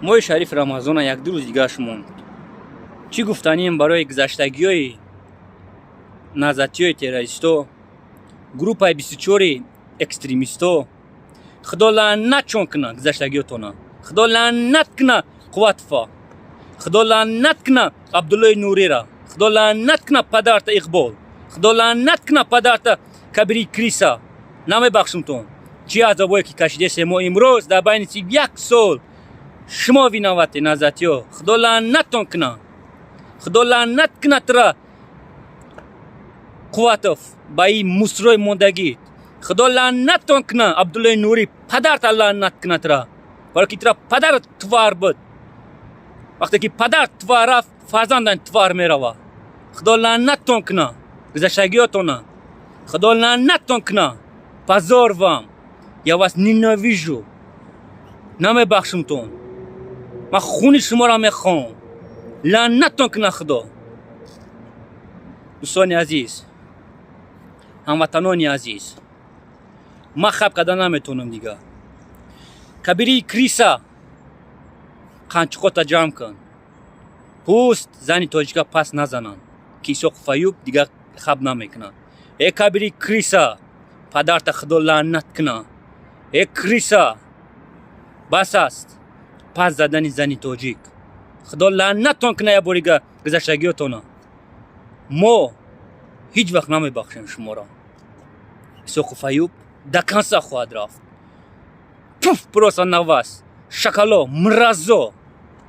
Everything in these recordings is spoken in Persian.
ماه شریف رمضان یک دو روز دیگه شموند. چی گفتنیم برای گذشتگی‌های نازاتی‌های تروریستو، گروه 24 اکستریمیستو؟ خدا لعنت چون کنه گذشتگیاتونا، خدا لعنت کنه قوت فا، خدا لعنت کنه عبدالله نوری را، خدا لعنت کنه پدرت اقبال، خدا لعنت کنه پدرت کبری کریسا. نمیبخشمتون. چی عذابایی که کشیده شما امروز در بین 1 سال شما ویناوت نازاتیو، خدا لعنتتون کنه، خدا لعنت کنه ترا قوتف با این مصروی موندگی، خدا لعنتتون کنه عبدالله نوری پدرت لعنت کنه ترا، برای که ترا پدر توار بود. وقتی که پدر توار رفت فرزندان توار میروا. خدا لعنتتون کنه گذشتگیاتون، خدا لعنتتون کنه پزار وام یا واس نینویجو. نمیبخشمتون. من خون شما را میخوام. لعنتتون کنه خدا. دوستان عزیز، هموطنان عزیز، ما خب کردن نمیتونم دیگه. کبری کریسا قنچقوتا جمع کن. پوست زنی تاجیکا پس نزنن. کیسو فیوب دیگه خب نمیکنن. ای کبری کریسا پدرت خدا لعنت کنه. ای کریسا بس است پس زدن زنی تاجیک. خدا لعنتتون کنه یا بوریگه گذشتگیاتون. ما هیچ وقت نمیبخشیم شما را. سوق فیوب دکنسا خواهد رفت. پوف پروسا نواس شکلو مرزو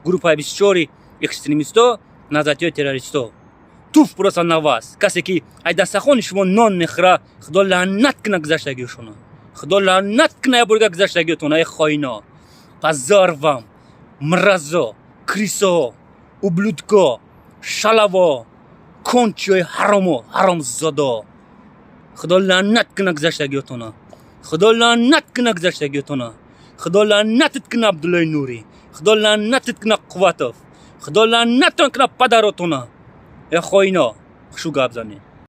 گروه 24 اکستریمیستو نازاتیو تروریستو توف پروسا نواس. کسی که ای دستخوان شما نان میخوره خدا لعنت کنه گذشتگیشونه، خدا لعنت کنه یا بوریگه گذشتگیتون. ای خائنا پزاروام مرزو کریسو اوبلودکو شلاوا کنچوی حرام زادا. خدا لعنت کنه گذشتگیتون، خدا لعنت کنه گذشتگیتون، خدا لعنتت کنه عبدالله نوری، خدا لعنتت کنه قوتف، خدا لعنتتون کنه پدراتون. ای خائنا شو گپ زنی.